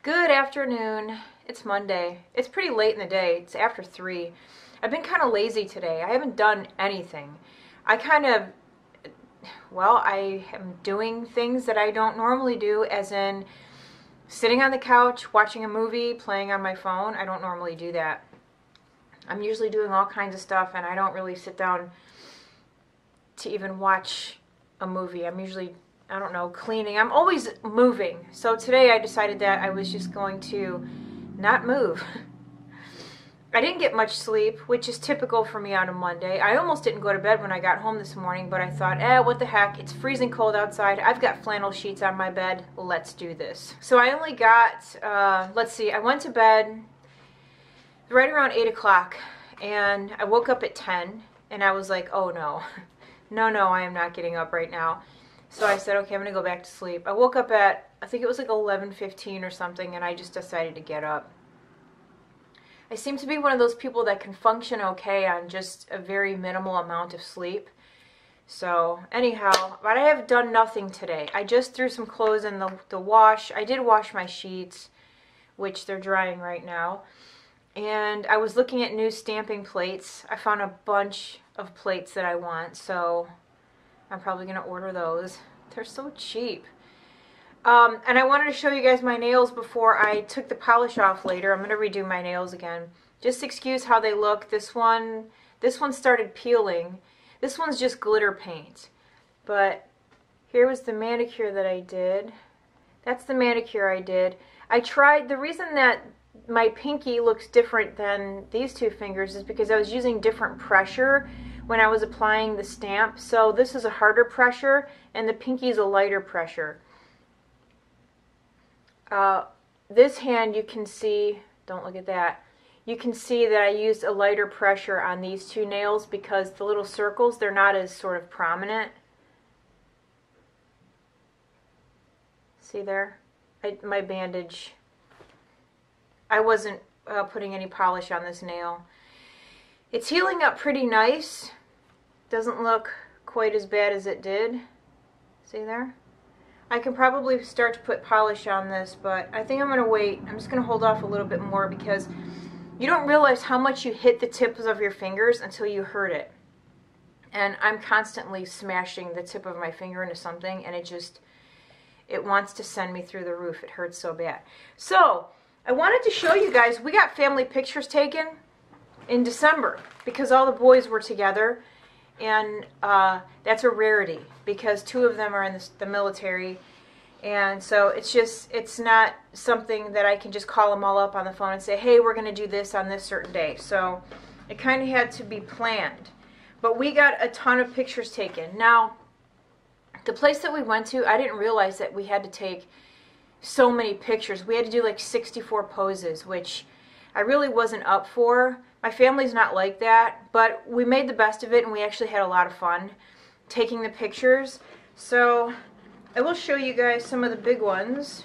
Good afternoon. It's Monday. It's pretty late in the day. It's after 3. I've been kind of lazy today. I haven't done anything. I am doing things that I don't normally do, as in sitting on the couch, watching a movie, playing on my phone. I don't normally do that. I'm usually doing all kinds of stuff, and I don't really sit down to even watch a movie. I'm usually, I don't know, cleaning. I'm always moving. So today I decided that I was just going to not move. I didn't get much sleep, which is typical for me on a Monday. I almost didn't go to bed when I got home this morning, but I thought, what the heck, it's freezing cold outside. I've got flannel sheets on my bed. Let's do this. So I only got, let's see, I went to bed right around 8 o'clock, and I woke up at 10, and I was like, oh no. No, I am not getting up right now. So I said, okay, I'm going to go back to sleep. I woke up at, I think it was like 11:15 or something, and I just decided to get up. I seem to be one of those people that can function okay on just a very minimal amount of sleep. So anyhow, but I have done nothing today. I just threw some clothes in the wash. I did wash my sheets, which they're drying right now. And I was looking at new stamping plates. I found a bunch of plates that I want, so I'm probably going to order those. They're so cheap. And I wanted to show you guys my nails before I took the polish off later. I'm going to redo my nails again. Just excuse how they look. This one started peeling. This one's just glitter paint. But here was the manicure that I did. That's the manicure I did. I tried, the reason that my pinky looks different than these two fingers is because I was using different pressure when I was applying the stamp. So this is a harder pressure and the pinky is a lighter pressure. This hand, you can see, don't look at that, you can see that I used a lighter pressure on these two nails because the little circles, they're not as sort of prominent. See there? My bandage, I wasn't putting any polish on this nail. It's healing up pretty nice. Doesn't look quite as bad as it did. See there? I can probably start to put polish on this, but I think I'm going to wait. I'm just going to hold off a little bit more because you don't realize how much you hit the tips of your fingers until you hurt it. And I'm constantly smashing the tip of my finger into something, and it wants to send me through the roof. It hurts so bad. So I wanted to show you guys, we got family pictures taken in December because all the boys were together, and that's a rarity because 2 of them are in the military, and so it's not something that I can just call them all up on the phone and say, hey, we're going to do this on this certain day. So it kind of had to be planned. But we got a ton of pictures taken. Now, the place that we went to, I didn't realize that we had to take so many pictures. We had to do like 64 poses, which I really wasn't up for. My family's not like that, but we made the best of it, and we actually had a lot of fun taking the pictures. So I will show you guys some of the big ones.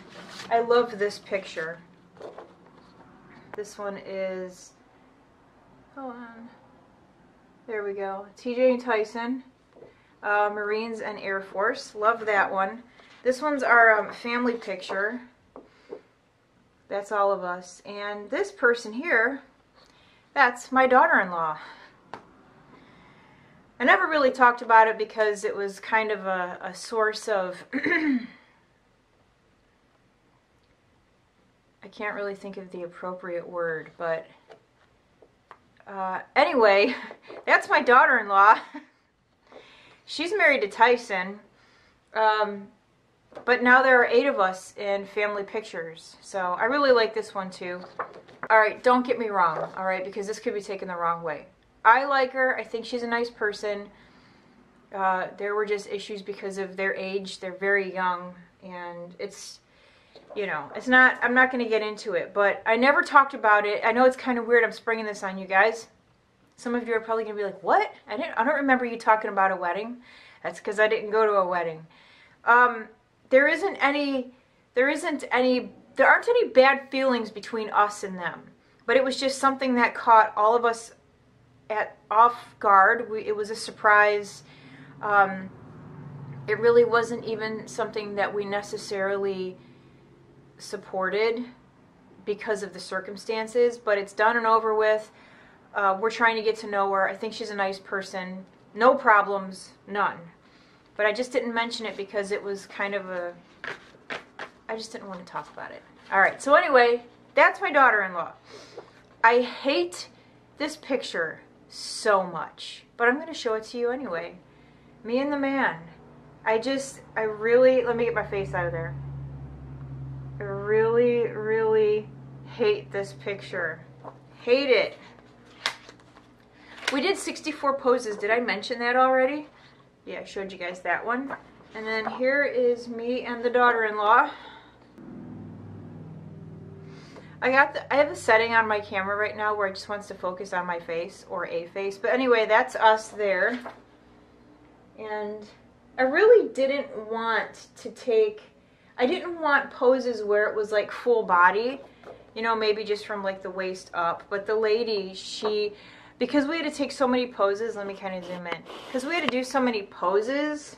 I love this picture. This one is, hold on, there we go, TJ and Tyson, Marines and Air Force. Love that one. This one's our family picture. That's all of us. And this person here, that's my daughter-in-law. I never really talked about it because it was kind of a source of, I can't really think of the appropriate word, but anyway, that's my daughter-in-law. She's married to Tyson. But now there are 8 of us in family pictures, so I really like this one too. Alright, don't get me wrong, alright, because this could be taken the wrong way. I like her, I think she's a nice person. There were just issues because of their age. They're very young, and it's, you know, it's not, I'm not going to get into it, but I never talked about it. I know it's kind of weird I'm springing this on you guys. Some of you are probably going to be like, what? I don't remember you talking about a wedding. That's because I didn't go to a wedding. There aren't any bad feelings between us and them, but it was just something that caught all of us off guard. It was a surprise. It really wasn't even something that we necessarily supported. because of the circumstances, but it's done and over with. We're trying to get to know her. I think she's a nice person. No problems, none. But I just didn't mention it because it was kind of a... I just didn't want to talk about it. All right, so anyway, that's my daughter-in-law. I hate this picture so much, but I'm going to show it to you anyway. Me and the man. I really, let me get my face out of there. I really, really hate this picture. Hate it. We did 64 poses. Did I mention that already? Yeah, I showed you guys that one. And then here is me and the daughter-in-law. I have a setting on my camera right now where it just wants to focus on my face or a face. But anyway, that's us there. And I really didn't want to take... I didn't want poses where it was like full body. You know, maybe just from like the waist up. But the lady, because we had to take so many poses, let me kind of zoom in. Because we had to do so many poses.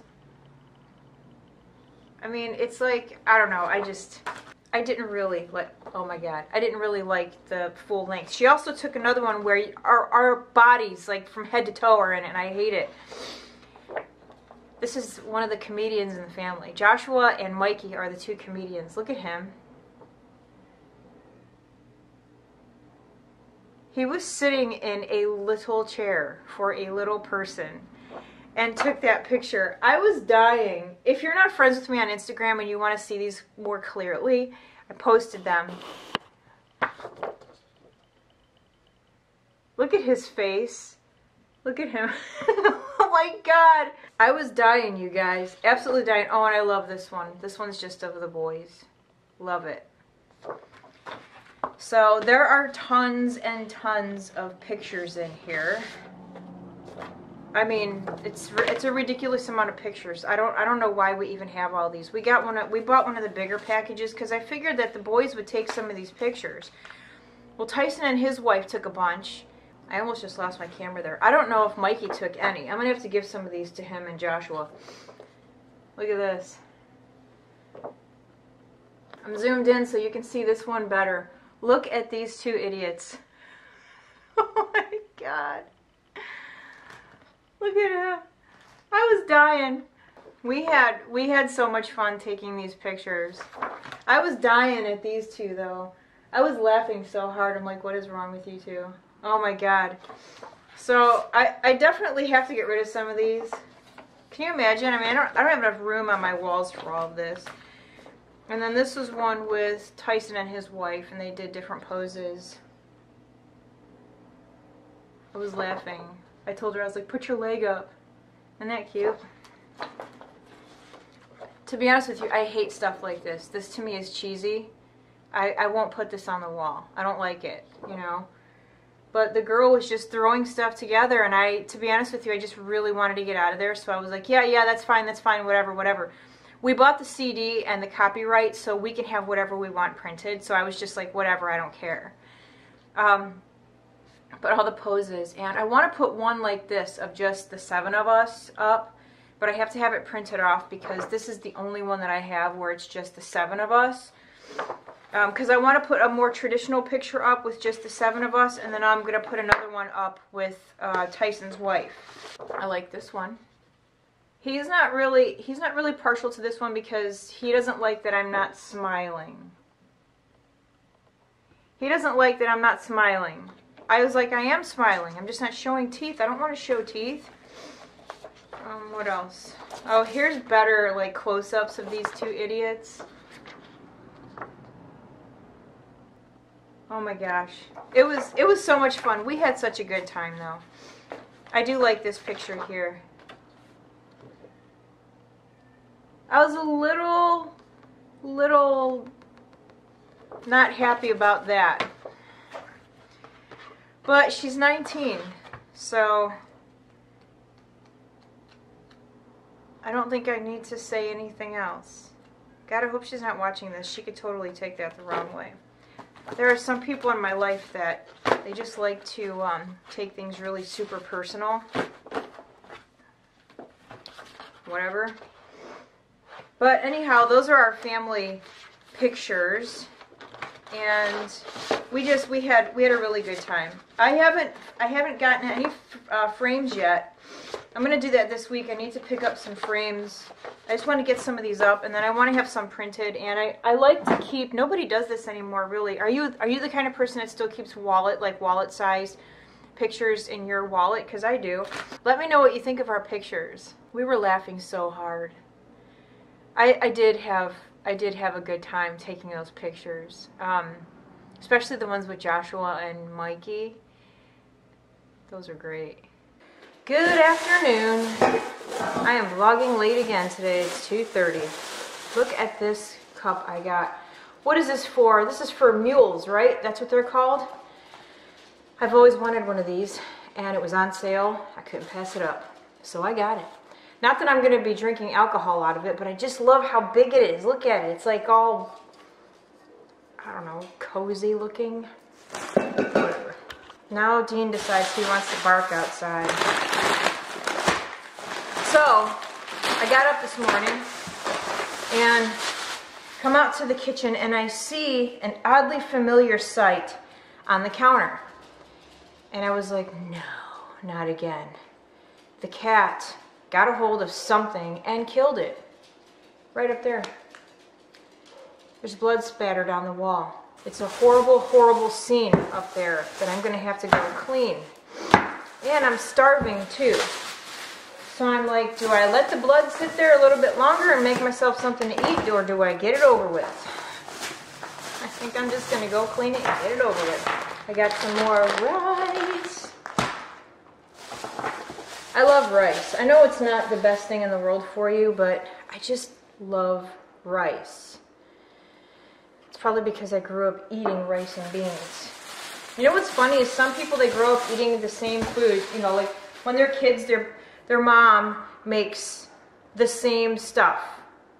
I mean, it's like, I don't know, I didn't really like, oh my God, I didn't really like the full length. She also took another one where our bodies, like from head to toe, are in it, and I hate it. This is one of the comedians in the family. Joshua and Mikey are the two comedians. Look at him. He was sitting in a little chair for a little person and took that picture. I was dying. If you're not friends with me on Instagram and you want to see these more clearly, I posted them. Look at his face. Look at him. Oh my God. I was dying, you guys. Absolutely dying. Oh, and I love this one. This one's just of the boys. Love it. So there are tons and tons of pictures in here. I mean, it's a ridiculous amount of pictures. I don't know why we even have all these. We bought one of the bigger packages because I figured that the boys would take some of these pictures. Well, Tyson and his wife took a bunch. I almost just lost my camera there. I don't know if Mikey took any. I'm gonna have to give some of these to him and Joshua. Look at this. I'm zoomed in so you can see this one better. Look at these two idiots. Oh my God. Look at him. I was dying. We had so much fun taking these pictures. I was dying at these two though. I was laughing so hard. I'm like, what is wrong with you two? Oh my God. So I definitely have to get rid of some of these. Can you imagine? I mean, I don't have enough room on my walls for all of this. And then this was one with Tyson and his wife, and they did different poses. I was laughing. I told her, I was like, put your leg up. Isn't that cute? To be honest with you, I hate stuff like this. This to me is cheesy. I won't put this on the wall. I don't like it, you know. But the girl was just throwing stuff together, and to be honest with you, I just really wanted to get out of there. So I was like, yeah, that's fine, whatever. We bought the CD and the copyright so we can have whatever we want printed. So I was just like, whatever, I don't care. But all the poses, and I want to put one like this of just the 7 of us up, but I have to have it printed off because this is the only one that I have where it's just the 7 of us. Because I want to put a more traditional picture up with just the 7 of us, and then I'm going to put another one up with Tyson's wife. I like this one. He's not really partial to this one because he doesn't like that I'm not smiling. He doesn't like that I'm not smiling. I was like, I am smiling. I'm just not showing teeth. I don't want to show teeth. What else? Oh, here's better like close-ups of these two idiots. Oh my gosh. It was so much fun. We had such a good time though. I do like this picture here. I was a little not happy about that. But she's 19, so I don't think I need to say anything else. God, I hope she's not watching this. She could totally take that the wrong way. There are some people in my life that they just like to take things really super personal. Whatever. But anyhow, those are our family pictures. and we had a really good time. I haven't gotten any frames yet. I'm gonna do that this week. I need to pick up some frames. I just want to get some of these up, and then I want to have some printed. And I like to keep. Nobody does this anymore, really. Are you the kind of person that still keeps wallet size pictures in your wallet? Because I do. Let me know what you think of our pictures. We were laughing so hard. I did have a good time taking those pictures, especially the ones with Joshua and Mikey. Those are great. Good afternoon. I am vlogging late again today. It's 2:30. Look at this cup I got. What is this for? This is for mules, right? That's what they're called. I've always wanted one of these, and it was on sale. I couldn't pass it up, so I got it. Not that I'm going to be drinking alcohol out of it, but I just love how big it is. Look at it. It's like all, I don't know, cozy looking. Whatever. Now Dean decides he wants to bark outside. So, I got up this morning and come out to the kitchen, and I see an oddly familiar sight on the counter. And I was like, no, not again. The cat got a hold of something and killed it. Right up there. There's blood spattered on the wall. It's a horrible, horrible scene up there that I'm going to have to go clean. And I'm starving too. So I'm like, do I let the blood sit there a little bit longer and make myself something to eat, or do I get it over with? I think I'm just going to go clean it and get it over with. I got some more rice. I love rice. I know it's not the best thing in the world for you, but I just love rice. It's probably because I grew up eating rice and beans. You know what's funny is some people, they grow up eating the same food. You know, like when they're kids, their mom makes the same stuff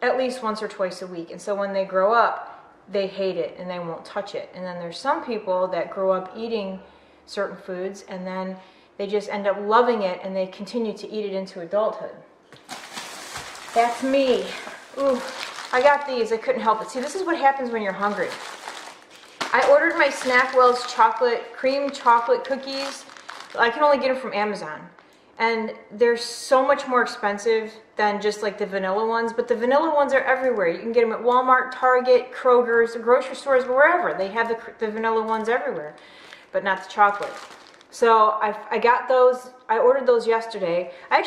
at least once or twice a week. And so when they grow up, they hate it and they won't touch it. And then there's some people that grow up eating certain foods and then they just end up loving it and they continue to eat it into adulthood. That's me. Ooh, I got these. I couldn't help it. See, this is what happens when you're hungry. I ordered my Snackwell's cream chocolate cookies. I can only get them from Amazon. And they're so much more expensive than just like the vanilla ones, but the vanilla ones are everywhere. You can get them at Walmart, Target, Kroger's, the grocery stores, wherever. They have the vanilla ones everywhere, but not the chocolate. So I got those. I ordered those yesterday. I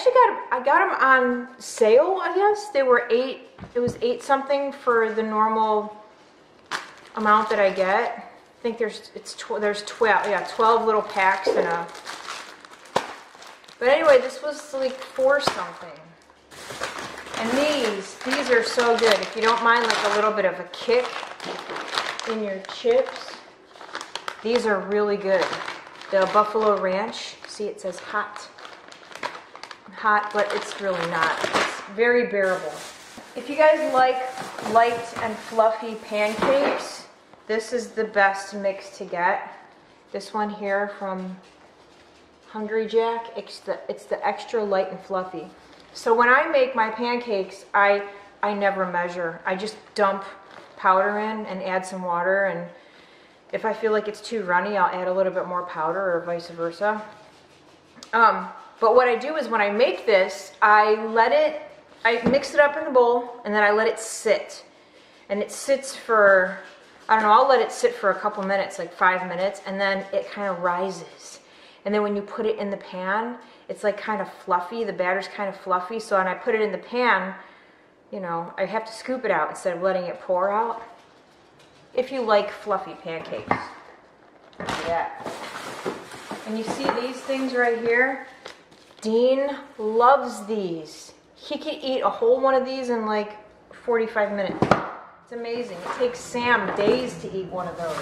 got them on sale, I guess. They were $8. It was $8 something for the normal amount that I get. I think there's 12. Yeah, 12 little packs in a. But anyway, this was like $4 something. And these are so good. If you don't mind like a little bit of a kick in your chips, these are really good. The Buffalo Ranch, see it says hot, but it's really not. It's very bearable. If you guys like light and fluffy pancakes, this is the best mix to get. This one here from Hungry Jack, it's the extra light and fluffy. So when I make my pancakes, I never measure. I just dump powder in and add some water, and if I feel like it's too runny, I'll add a little bit more powder or vice versa. But what I do is when I make this, I mix it up in the bowl and then I let it sit. And it sits for, I don't know, I'll let it sit for a couple minutes, like 5 minutes, and then it kind of rises. And then when you put it in the pan, it's like kind of fluffy. The batter's kind of fluffy. So when I put it in the pan, you know, I have to scoop it out instead of letting it pour out. If you like fluffy pancakes. Yeah. And you see these things right here? Dean loves these. He could eat a whole one of these in like 45 minutes. It's amazing. It takes Sam days to eat one of those.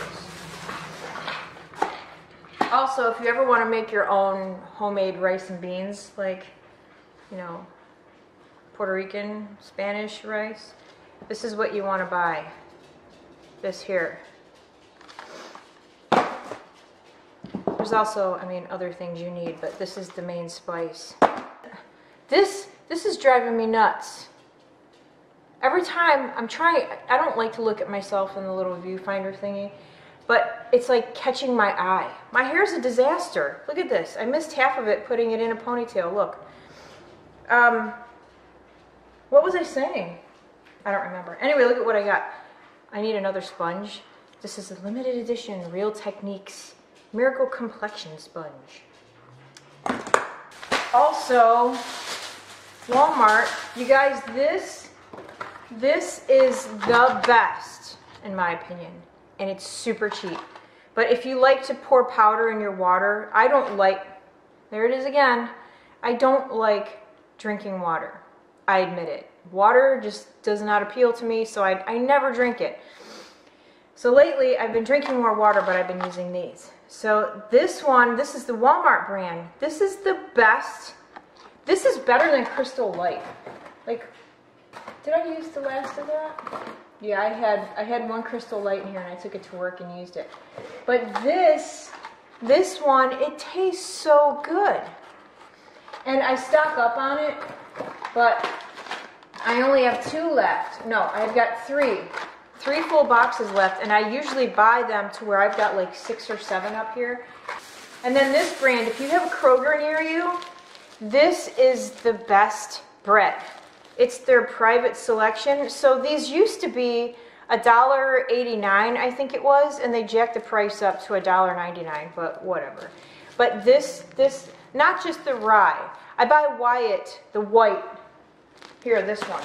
Also, if you ever want to make your own homemade rice and beans, like, you know, Puerto Rican, Spanish rice, this is what you want to buy. This here. There's also, I mean, other things you need, but this is the main spice. This is driving me nuts. Every time I'm trying, I don't like to look at myself in the little viewfinder thingy, but it's like catching my eye. My hair's a disaster. Look at this. I missed half of it putting it in a ponytail. Look. What was I saying? I don't remember. Anyway, look at what I got. I need another sponge. This is a limited edition Real Techniques Miracle Complexion Sponge. Also, Walmart. You guys, this is the best, in my opinion. And it's super cheap. But if you like to pour powder in your water, I don't like, there it is again, I don't like drinking water. I admit it. Water just does not appeal to me, so I never drink it. So lately, I've been drinking more water, but I've been using these. So this one, this is the Walmart brand. This is the best. This is better than Crystal Light. Like, did I use the last of that? Yeah, I had one Crystal Light in here, and I took it to work and used it. But this one, it tastes so good. And I stock up on it, but I only have 2 left. No, I've got 3 full boxes left, and I usually buy them to where I've got like 6 or 7 up here. And then this brand, if you have a Kroger near you, this is the best bread. It's their private selection. So these used to be $1.89, I think it was, and they jacked the price up to $1.99, but whatever. But this, not just the rye. I buy Wyatt, the white. Here, this one.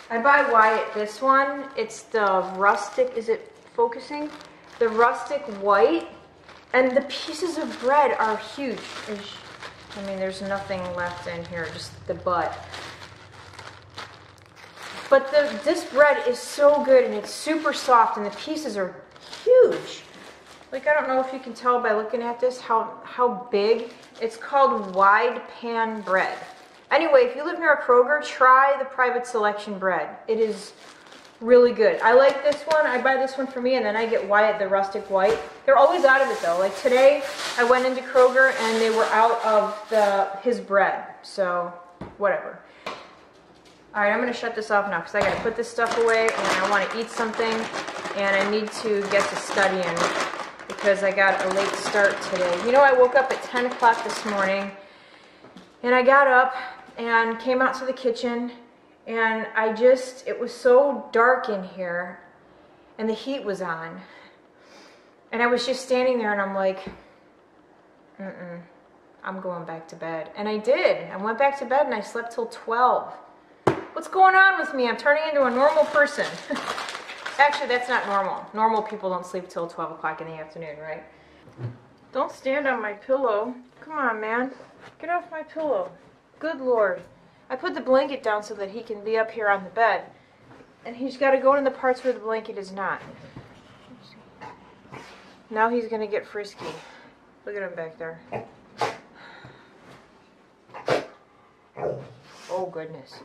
I buy Wyatt this one. It's the rustic, is it focusing? The rustic white. And the pieces of bread are huge. I mean, there's nothing left in here, just the butt. But this bread is so good, and it's super soft, and the pieces are huge. Like, I don't know if you can tell by looking at this how big. It's called wide pan bread. Anyway, if you live near a Kroger, try the private selection bread. It is really good. I like this one. I buy this one for me, and then I get Wyatt, the rustic white. They're always out of it, though. Like today, I went into Kroger, and they were out of his bread. So, whatever. All right, I'm going to shut this off now because I got to put this stuff away, and I want to eat something, and I need to get to studying because I got a late start today. You know, I woke up at 10 o'clock this morning, and I got up and came out to the kitchen, and it was so dark in here, and the heat was on, and I was just standing there, and I'm like, I'm going back to bed. And I did. I went back to bed, and I slept till 12. What's going on with me? I'm turning into a normal person. Actually, that's not normal. Normal people don't sleep till 12 o'clock in the afternoon, right? Don't stand on my pillow. Come on, man. Get off my pillow. Good Lord. I put the blanket down so that he can be up here on the bed. And he's got to go in the parts where the blanket is not. Now he's going to get frisky. Look at him back there. Oh, goodness.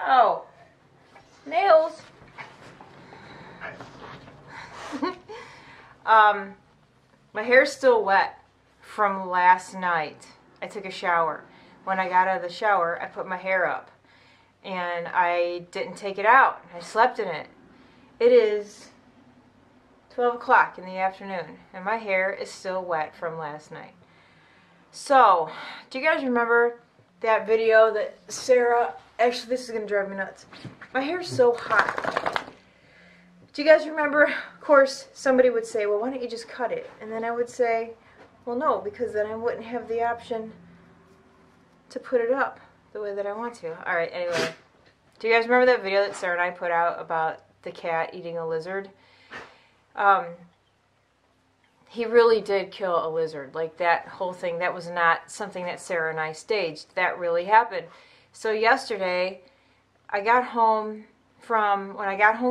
Oh, nails. My hair's still wet from last night. I took a shower. When I got out of the shower, I put my hair up, and I didn't take it out. I slept in it. It is 12 o'clock in the afternoon, and my hair is still wet from last night. So, do you guys remember that video that Sarah... Actually, this is going to drive me nuts. My hair's so hot. Do you guys remember? Of course, somebody would say, well, why don't you just cut it? And then I would say, well, no, because then I wouldn't have the option to put it up the way that I want to. All right, anyway. Do you guys remember that video that Sarah and I put out about the cat eating a lizard? He really did kill a lizard. Like, that whole thing, that was not something that Sarah and I staged. That really happened. So yesterday, when I got home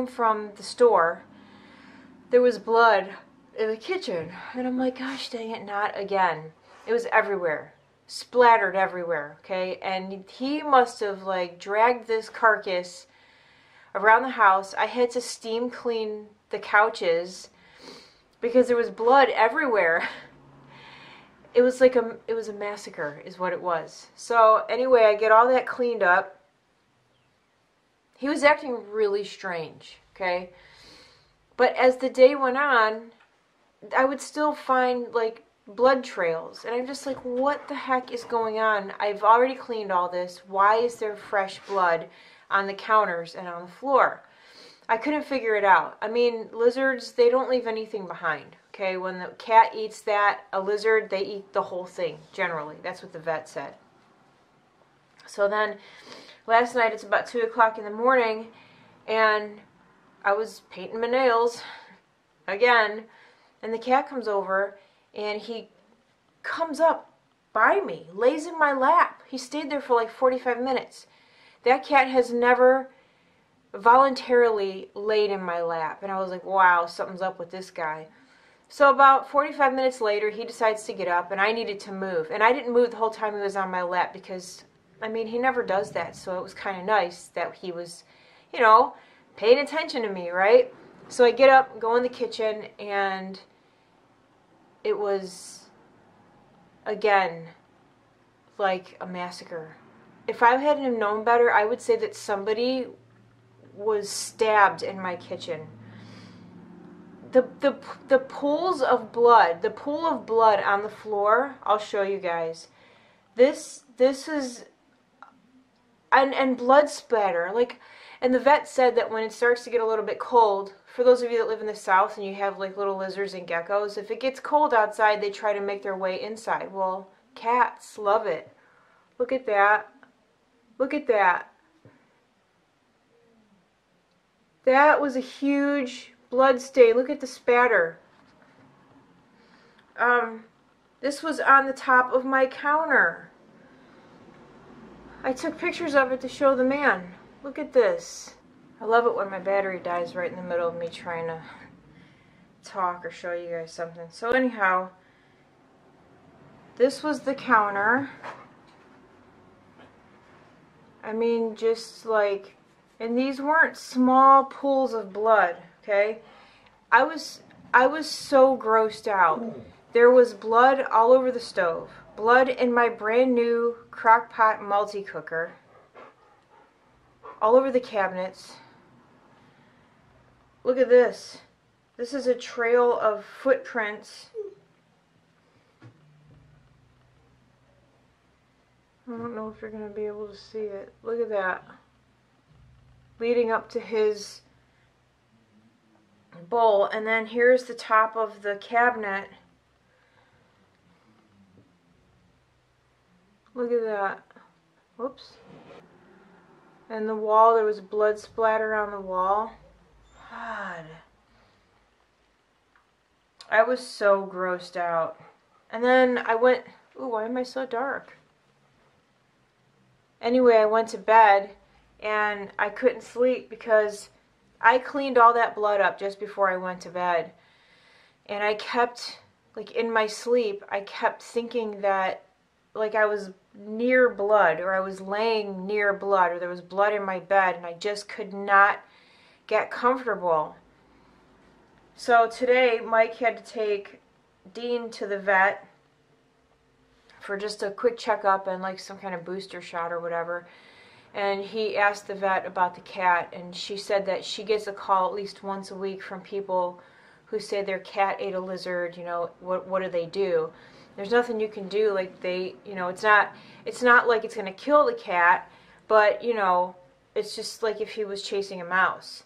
from the store, there was blood in the kitchen. And I'm like, gosh dang it, not again. It was everywhere. splattered everywhere, okay? And he must have like dragged this carcass around the house. I had to steam clean the couches because there was blood everywhere. It was like it was a massacre is what it was. So anyway, I get all that cleaned up. He was acting really strange, okay? But as the day went on, I would still find like blood trails. And I'm just like, what the heck is going on? I've already cleaned all this. Why is there fresh blood on the counters and on the floor? I couldn't figure it out. I mean, lizards, they don't leave anything behind. Okay, when the cat eats that, a lizard, they eat the whole thing, generally. That's what the vet said. So then, last night, it's about 2 o'clock in the morning, and I was painting my nails, again, and the cat comes over, and he comes up by me, lays in my lap. He stayed there for like 45 minutes. That cat has never voluntarily laid in my lap, and I was like, wow, something's up with this guy. So about 45 minutes later, he decides to get up, and I needed to move. And I didn't move the whole time he was on my lap because, I mean, he never does that. So it was kind of nice that he was, you know, paying attention to me, right? So I get up, go in the kitchen, and it was, again, like a massacre. If I hadn't known better, I would say that somebody was stabbed in my kitchen. The pools of blood, the pool of blood on the floor, I'll show you guys. This is, and blood splatter, like, and the vet said that when it starts to get a little bit cold, for those of you that live in the south and you have like little lizards and geckos, if it gets cold outside, they try to make their way inside. Well, cats love it. Look at that. Look at that. That was a huge blood stain. Look at the spatter. This was on the top of my counter. I took pictures of it to show the man. Look at this. I love it when my battery dies right in the middle of me trying to talk or show you guys something. So anyhow, this was the counter. I mean, just like, and these weren't small pools of blood, okay? I was so grossed out. There was blood all over the stove. Blood in my brand new crock pot multi-cooker. All over the cabinets. Look at this. This is a trail of footprints. I don't know if you're going to be able to see it. Look at that. Leading up to his bowl. And then here's the top of the cabinet. Look at that. Whoops. And the wall, there was blood splatter on the wall. God. I was so grossed out. And then I went, ooh, why am I so dark? Anyway, I went to bed and I couldn't sleep because I cleaned all that blood up just before I went to bed. And I kept, like in my sleep, I kept thinking that like I was near blood, or I was laying near blood, or there was blood in my bed, and I just could not get comfortable. So today, Mike had to take Dean to the vet for just a quick checkup and like some kind of booster shot or whatever. And he asked the vet about the cat, and she said that she gets a call at least once a week from people who say their cat ate a lizard, you know, what do they do? There's nothing you can do, like they, you know, it's not like it's going to kill the cat, but, you know, it's just like if he was chasing a mouse.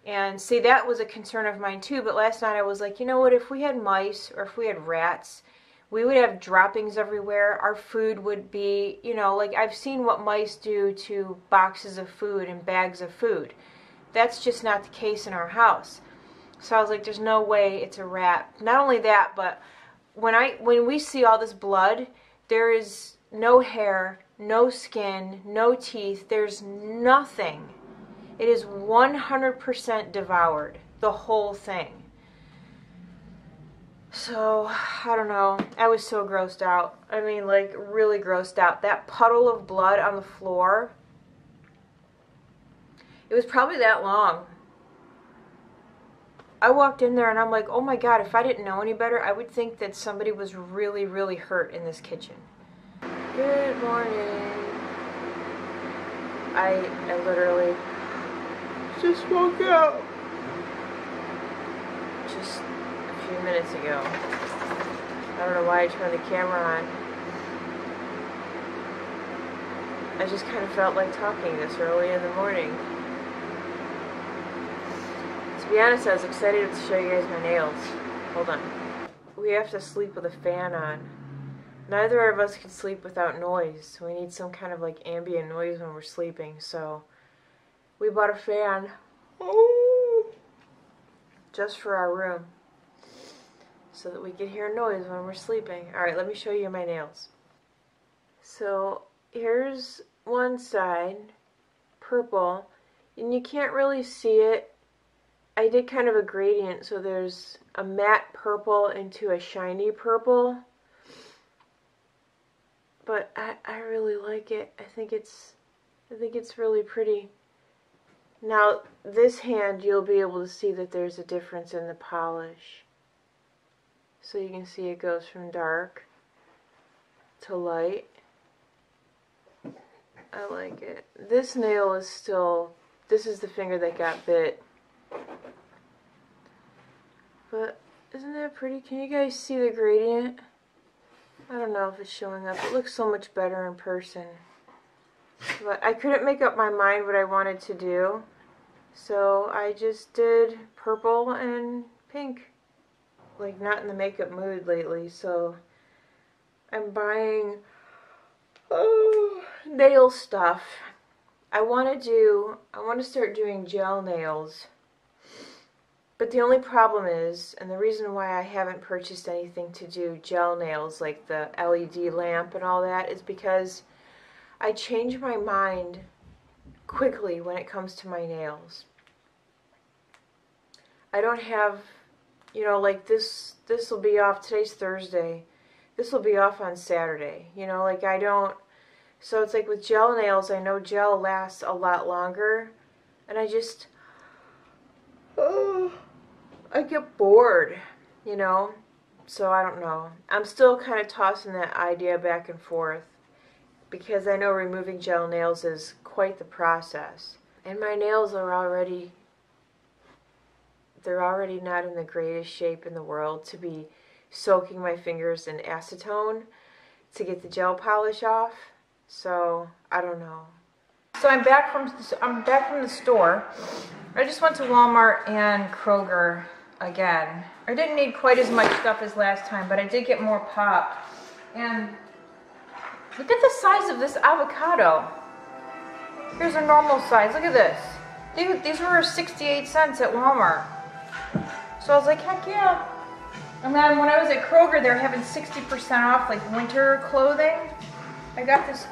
And see, that was a concern of mine too, but last night I was like, you know what, if we had mice or if we had rats, we would have droppings everywhere. Our food would be, you know, like I've seen what mice do to boxes of food and bags of food. That's just not the case in our house. So I was like, there's no way it's a rat. Not only that, but when we see all this blood, there is no hair, no skin, no teeth. There's nothing. It is 100% devoured, the whole thing. So, I don't know. I was so grossed out. I mean, like, really grossed out. That puddle of blood on the floor, it was probably that long. I walked in there and I'm like, oh my God, if I didn't know any better, I would think that somebody was really, really hurt in this kitchen. Good morning. I literally just woke up. Just a few minutes ago. I don't know why I turned the camera on. I just kind of felt like talking this early in the morning. To be honest, I was excited to show you guys my nails. Hold on. We have to sleep with a fan on. Neither of us can sleep without noise. We need some kind of like ambient noise when we're sleeping. So we bought a fan just for our room so that we could hear noise when we're sleeping. Alright, let me show you my nails. So here's one side, purple, and you can't really see it. I did kind of a gradient, so there's a matte purple into a shiny purple. But I really like it. I think it's really pretty. Now, this hand, you'll be able to see that there's a difference in the polish. So you can see it goes from dark to light. I like it. This nail is still, this is the finger that got bit. But isn't that pretty? Can you guys see the gradient? I don't know if it's showing up. It looks so much better in person. But I couldn't make up my mind what I wanted to do. So I just did purple and pink. Like, not in the makeup mood lately. So I'm buying nail stuff. I want to start doing gel nails. But the only problem is, and the reason why I haven't purchased anything to do gel nails, like the LED lamp and all that, is because I change my mind quickly when it comes to my nails. I don't have, you know, like this will be off, today's Thursday, this will be off on Saturday, you know, like I don't, so it's like with gel nails, I know gel lasts a lot longer, and I just, I get bored, you know, so I don't know. I'm still kind of tossing that idea back and forth because I know removing gel nails is quite the process. And my nails are already, they're already not in the greatest shape in the world to be soaking my fingers in acetone to get the gel polish off. So, I don't know. So I'm back from the store. I just went to Walmart and Kroger again. I didn't need quite as much stuff as last time, but I did get more pop. And look at the size of this avocado. Here's a normal size. Look at this. These were 68 cents at Walmart. So I was like, heck yeah. And then when I was at Kroger, they were having 60% off like winter clothing. I got this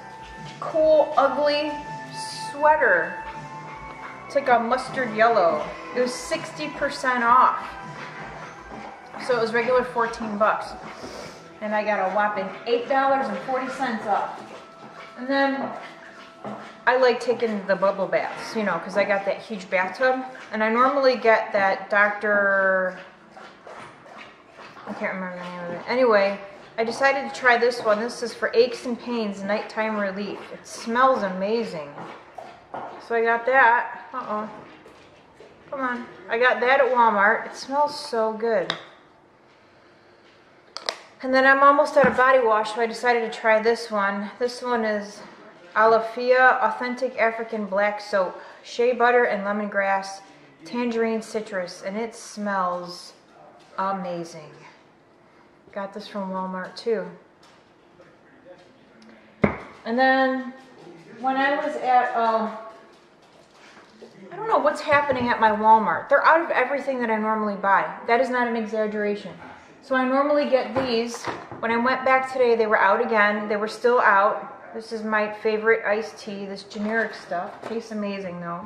cool, ugly sweater. It's like a mustard yellow. It was 60% off. So it was regular 14 bucks. And I got a whopping $8.40 off. And then I like taking the bubble baths, you know, because I got that huge bathtub. And I normally get that Dr. I can't remember the name of it. Anyway, I decided to try this one. This is for aches and pains, nighttime relief. It smells amazing. So I got that. Uh-oh. Come on. I got that at Walmart. It smells so good. And then I'm almost out of body wash, so I decided to try this one. This one is Alafia Authentic African Black Soap. Shea butter and lemongrass, tangerine citrus, and it smells amazing. Got this from Walmart too. And then when I was at, I don't know what's happening at my Walmart. They're out of everything that I normally buy. That is not an exaggeration. So I normally get these. When I went back today, they were out again. They were still out. This is my favorite iced tea, this generic stuff. Tastes amazing though.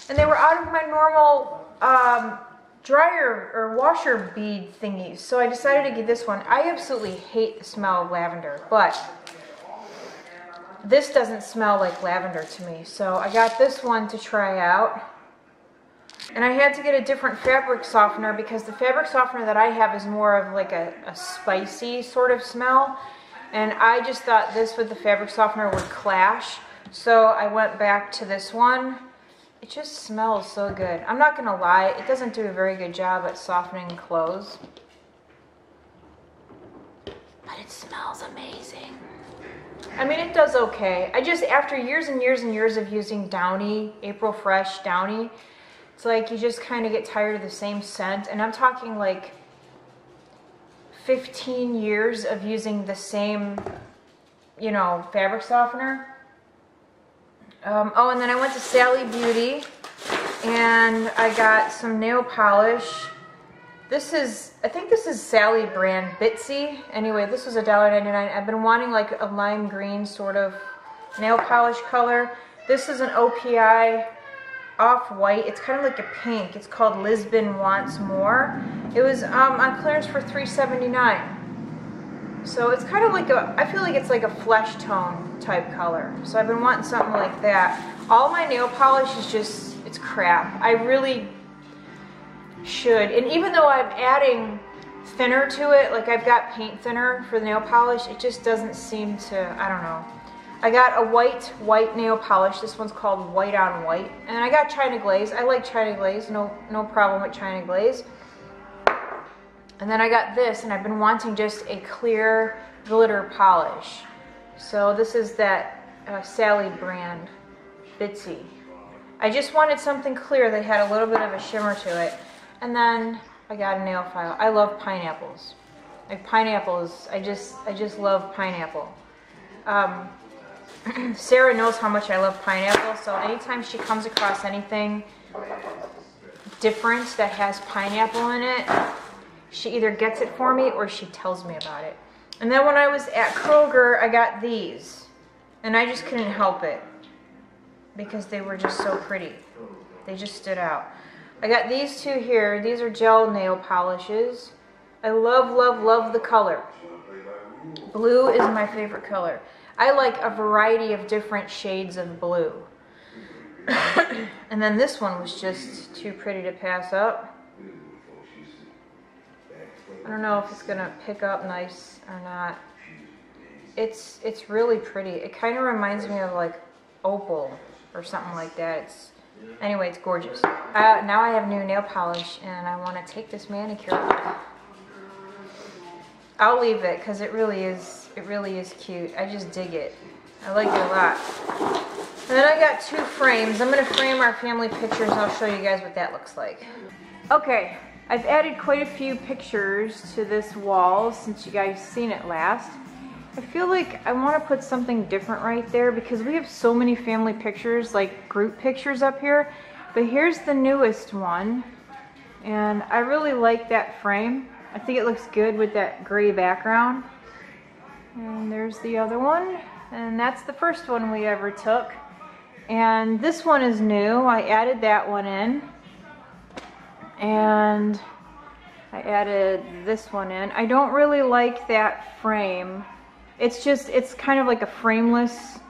And they were out of my normal dryer or washer bead thingies. So I decided to get this one. I absolutely hate the smell of lavender, but this doesn't smell like lavender to me. So I got this one to try out. And I had to get a different fabric softener because the fabric softener that I have is more of like a spicy sort of smell. And I just thought this with the fabric softener would clash. So I went back to this one. It just smells so good. I'm not gonna lie, it doesn't do a very good job at softening clothes. But it smells amazing. I mean, it does okay. I just, after years and years and years of using Downy, April Fresh Downy, it's like you just kind of get tired of the same scent. And I'm talking like 15 years of using the same, you know, fabric softener. Oh, and then I went to Sally Beauty and I got some nail polish. This is, I think this is Sally brand Bitsy. Anyway, this was $1.99. I've been wanting like a lime green sort of nail polish color. This is an OPI off-white. It's kind of like a pink. It's called Lisbon Wants More. It was on clearance for $3.79. So it's kind of like a, I feel like it's like a flesh tone type color. So I've been wanting something like that. All my nail polish is just, it's crap. I really should. And even though I'm adding thinner to it, like I've got paint thinner for the nail polish, it just doesn't seem to, I don't know. I got a white nail polish. This one's called White on White. And I got China Glaze. I like China Glaze. No problem with China Glaze. And then I got this, and I've been wanting just a clear glitter polish. So this is that Sally brand, Bitsy. I just wanted something clear that had a little bit of a shimmer to it. And then I got a nail file. I love pineapples. Like pineapples, I just love pineapple. Sarah knows how much I love pineapple, so anytime she comes across anything different that has pineapple in it, she either gets it for me or she tells me about it. And then when I was at Kroger, I got these. And I just couldn't help it because they were just so pretty. They just stood out. I got these two here. These are gel nail polishes. I love, love, love the color. Blue is my favorite color. I like a variety of different shades of blue. And then this one was just too pretty to pass up. I don't know if it's gonna pick up nice or not. It's really pretty. It kind of reminds me of like opal or something like that. Anyway, it's gorgeous. Now I have new nail polish and I want to take this manicure off. I'll leave it because it really is cute. I just dig it. I like it a lot. And then I got 2 frames. I'm going to frame our family pictures and I'll show you guys what that looks like. Okay, I've added quite a few pictures to this wall since you guys seen it last. I feel like I want to put something different right there because we have so many family pictures, like group pictures up here. But here's the newest one, and I really like that frame. I think it looks good with that gray background. And there's the other one, and that's the first one we ever took. And this one is new. I added that one in. And I added this one in. I don't really like that frame. It's kind of like a frameless,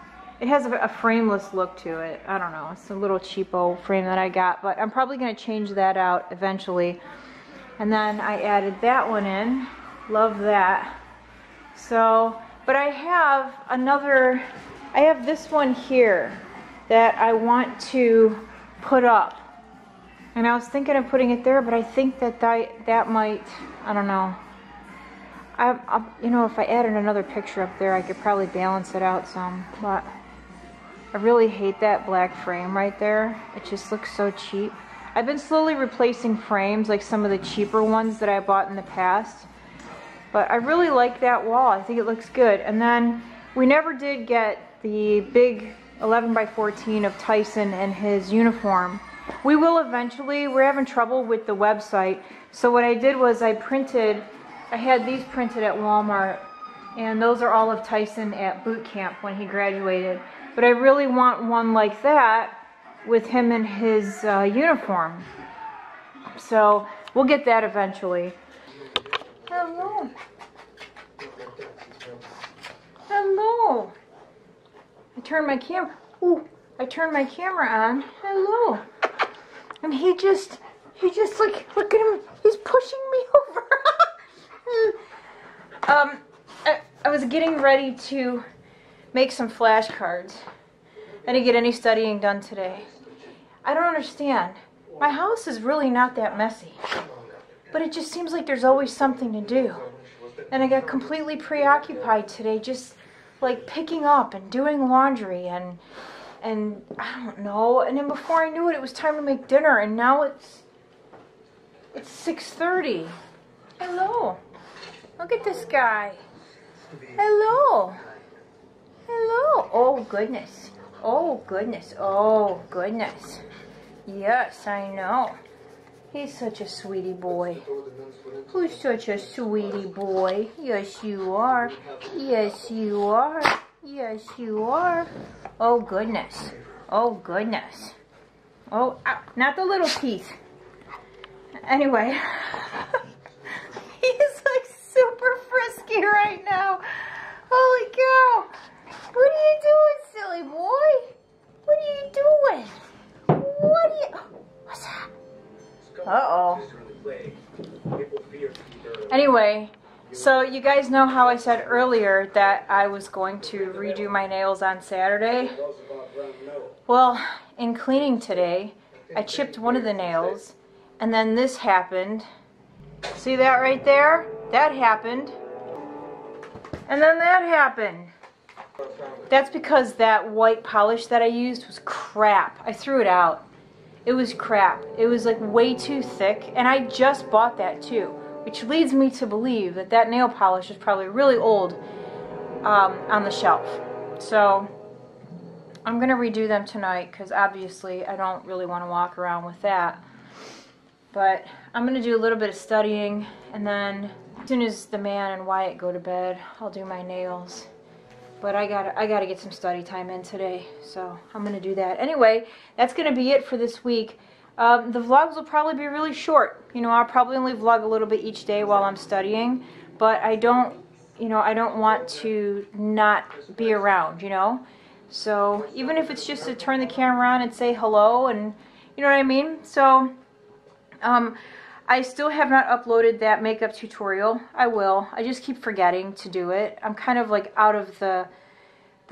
it has a frameless look to it. I don't know, it's a little cheapo frame that I got, but I'm probably gonna change that out eventually. And then I added that one in, love that. So, but I have this one here that I want to put up. And I was thinking of putting it there, but I think that might, I don't know. You know, if I added another picture up there, I could probably balance it out some, but I really hate that black frame right there. It just looks so cheap. I've been slowly replacing frames, like some of the cheaper ones that I bought in the past, but I really like that wall. I think it looks good. And then we never did get the big 11x14 of Tyson and his uniform. We will eventually. We're having trouble with the website, so what I did was I had these printed at Walmart, and those are all of Tyson at boot camp when he graduated. But I really want one like that with him in his uniform. So We'll get that eventually. Hello. Hello. I turned my camera. Ooh, I turned my camera on. Hello. And he just like, look at him. He's pushing me over. I was getting ready to make some flashcards. I didn't get any studying done today. I don't understand. My house is really not that messy, but it just seems like there's always something to do. And I got completely preoccupied today, just like picking up and doing laundry and I don't know. And then before I knew it, it was time to make dinner, and now it's 6:30. Hello. Look at this guy. Hello. Hello. Oh goodness. Oh goodness. Oh goodness. Yes, I know. He's such a sweetie boy. Who's such a sweetie boy? Yes, you are. Yes, you are. Yes, you are. Oh, goodness. Oh, goodness. Oh, ow, not the little piece. Anyway. He's like super frisky right now. Holy cow. What are you doing, silly boy? What are you doing? What are you... What's that? Uh-oh. Anyway, so you guys know how I said earlier that I was going to redo my nails on Saturday? Well, in cleaning today, I chipped one of the nails, and then this happened. See that right there? That happened. And then that happened. That's because that white polish that I used was crap. I threw it out. It was crap. It was like way too thick, and I just bought that too, which leads me to believe that that nail polish is probably really old on the shelf. So I'm gonna redo them tonight because obviously I don't really want to walk around with that. But I'm gonna do a little bit of studying, and then as soon as the man and Wyatt go to bed, I'll do my nails. But I gotta get some study time in today, so I'm gonna do that. Anyway, that's gonna be it for this week. The vlogs will probably be really short. You know, I'll probably only vlog a little bit each day while I'm studying, but I don't want to not be around, you know? So even if it's just to turn the camera on and say hello, and you know what I mean? So I still have not uploaded that makeup tutorial. I will. I just keep forgetting to do it. I'm kind of like out of the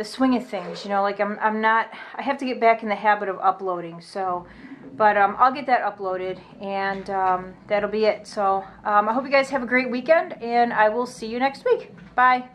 swing of things, you know, like I'm not, I have to get back in the habit of uploading. So, but I'll get that uploaded, and that'll be it. So I hope you guys have a great weekend, and I will see you next week. Bye.